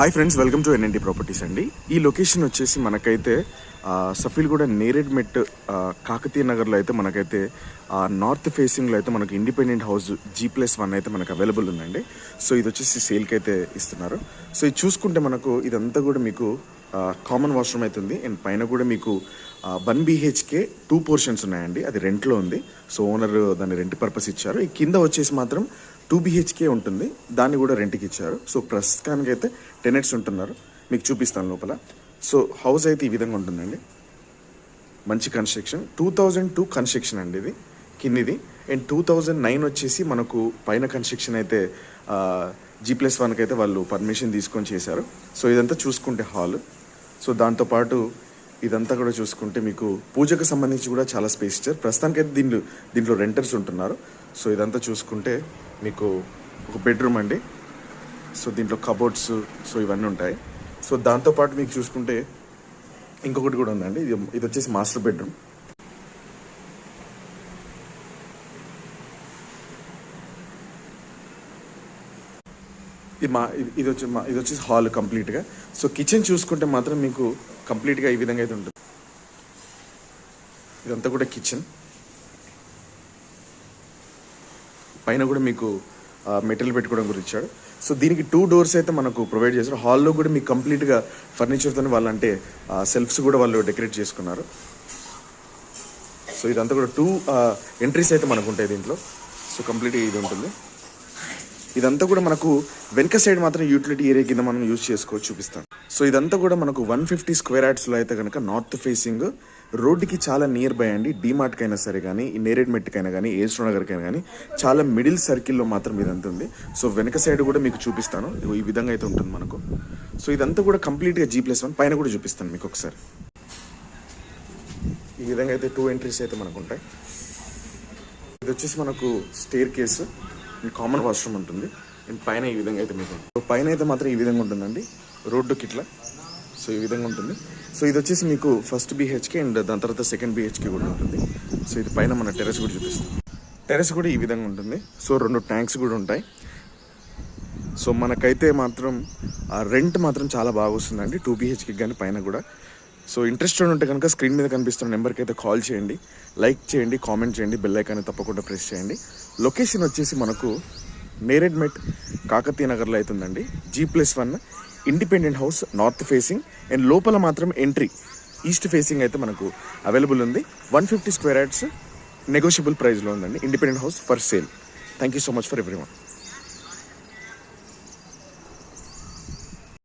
Hi friends, welcome to NNT properties అండి. ఈ location వచ్చేసి మనకైతే సఫీల్గూడ నేరేడ్మెట్ కాకతీయ నగర్లో అయితే మనకైతే నార్త్ ఫేసింగ్లో అయితే మనకు ఇండిపెండెంట్ హౌస్ G+1 అయితే మనకు అవైలబుల్ ఉందండి. సో ఇది వచ్చేసి సేల్కి అయితే ఇస్తున్నారు. సో ఇది చూసుకుంటే మనకు ఇదంతా కూడా మీకు కామన్ వాష్రూమ్ అవుతుంది. అండ్ పైన కూడా మీకు 1 BHK 2 పోర్షన్స్ ఉన్నాయండి. అది రెంట్లో ఉంది. సో ఓనర్ దాన్ని రెంట్ పర్పస్ ఇచ్చారు. ఈ కింద వచ్చేసి మాత్రం 2 BHK ఉంటుంది. దాన్ని కూడా రెంట్కి ఇచ్చారు. సో ప్రస్తుతానికి అయితే టెనెంట్స్ ఉంటున్నారు. మీకు చూపిస్తాను లోపల. సో హౌస్ అయితే ఈ విధంగా ఉంటుందండి. మంచి కన్స్ట్రక్షన్, 2002 కన్స్ట్రక్షన్ అండి ఇది కిందిది. అండ్ 2009 వచ్చేసి మనకు పైన కన్స్ట్రక్షన్ అయితే G+1కి అయితే వాళ్ళు పర్మిషన్ తీసుకొని చేశారు. సో ఇదంతా చూసుకుంటే హాల్. సో దాంతోపాటు ఇదంతా కూడా చూసుకుంటే మీకు పూజకు సంబంధించి కూడా చాలా స్పేస్ ఇచ్చారు. ప్రస్తుతానికైతే దీంట్లో రెంటర్స్ ఉంటున్నారు. సో ఇదంతా చూసుకుంటే మీకు ఒక బెడ్రూమ్ అండి. సో దీంట్లో కబోర్డ్స్ సో ఇవన్నీ ఉంటాయి. సో దాంతోపాటు మీకు చూసుకుంటే ఇంకొకటి కూడా ఉందండి. ఇది వచ్చేసి మాస్టర్ బెడ్రూమ్. ఇది వచ్చేసి హాల్ కంప్లీట్గా. సో కిచెన్ చూసుకుంటే మాత్రం మీకు కంప్లీట్గా ఈ విధంగా అయితే ఉంటుంది. ఇదంతా కూడా కిచెన్. పైన కూడా మీకు మెటీరియల్ పెట్టుకోవడం గురించి ఇచ్చాడు. సో దీనికి 2 డోర్స్ అయితే మనకు ప్రొవైడ్ చేశారు. హాల్లో కూడా మీకు కంప్లీట్గా ఫర్నిచర్తో వాళ్ళంటే సెల్ఫ్స్ కూడా వాళ్ళు డెకరేట్ చేసుకున్నారు. సో ఇదంతా కూడా 2 ఎంట్రీస్ అయితే మనకు ఉంటాయి దీంట్లో. సో కంప్లీట్గా ఇది ఉంటుంది. ఇదంతా కూడా మనకు వెనక సైడ్ మాత్రం యూటిలిటీ ఏరియా కింద మనం యూజ్ చేసుకోవచ్చు. చూపిస్తాను. సో ఇదంతా కూడా మనకు 150 స్క్వేర్ యార్డ్స్లో అయితే కనుక నార్త్ ఫేసింగ్ రోడ్డుకి చాలా నియర్ బై అండి. డీమార్ట్కి అయినా సరే కానీ, ఈ నేరేడ్మెట్కైనా కానీ, ఏస్ట్రో నగర్కైనా కానీ చాలా మిడిల్ సర్కిల్లో మాత్రం ఇదంతా ఉంది. సో వెనక సైడ్ కూడా మీకు చూపిస్తాను. ఈ విధంగా అయితే ఉంటుంది మనకు. సో ఇదంతా కూడా కంప్లీట్గా G+1. పైన కూడా చూపిస్తాను మీకు ఒకసారి. ఈ విధంగా అయితే 2 ఎంట్రీస్ అయితే మనకు ఉంటాయి. ఇది వచ్చేసి మనకు స్టేర్ కేసు, ఈ కామన్ వాష్రూమ్ ఉంటుంది. అండ్ పైన ఈ విధంగా అయితే మీకు పైన అయితే మాత్రం ఈ విధంగా ఉంటుందండి రోడ్డుకి ఇట్లా. సో ఈ విధంగా ఉంటుంది. సో ఇది వచ్చేసి మీకు 1st BHK అండ్ దాని తర్వాత 2nd BHK కూడా ఉంటుంది. సో ఇది పైన మన టెర్రస్ కూడా చూపిస్తాం. టెర్రస్ కూడా ఈ విధంగా ఉంటుంది. సో 2 ట్యాంక్స్ కూడా ఉంటాయి. సో మనకైతే మాత్రం రెంట్ మాత్రం చాలా బాగా వస్తుందండి 2 BHK కానీ పైన కూడా. సో ఇంట్రెస్టెడ్ ఉంటే కనుక స్క్రీన్ మీద కనిపిస్తున్న నెంబర్కి అయితే కాల్ చేయండి, లైక్ చేయండి, కామెంట్ చేయండి, బెల్ ఐకాన్ తప్పకుండా ప్రెస్ చేయండి. లొకేషన్ వచ్చేసి మనకు నేరేడ్మెట్ కాకతీయ నగర్లో అవుతుందండి. G+1 independent house, north facing. And లోపల మాత్రం ఎంట్రీ ఈస్ట్ ఫేసింగ్ అయితే మనకు అవైలబుల్ ఉంది. 150 స్క్వేర్ యార్డ్స్ నెగోషియబుల్ ప్రైస్లో ఉందండి. Independent house for sale. Thank you so much for everyone.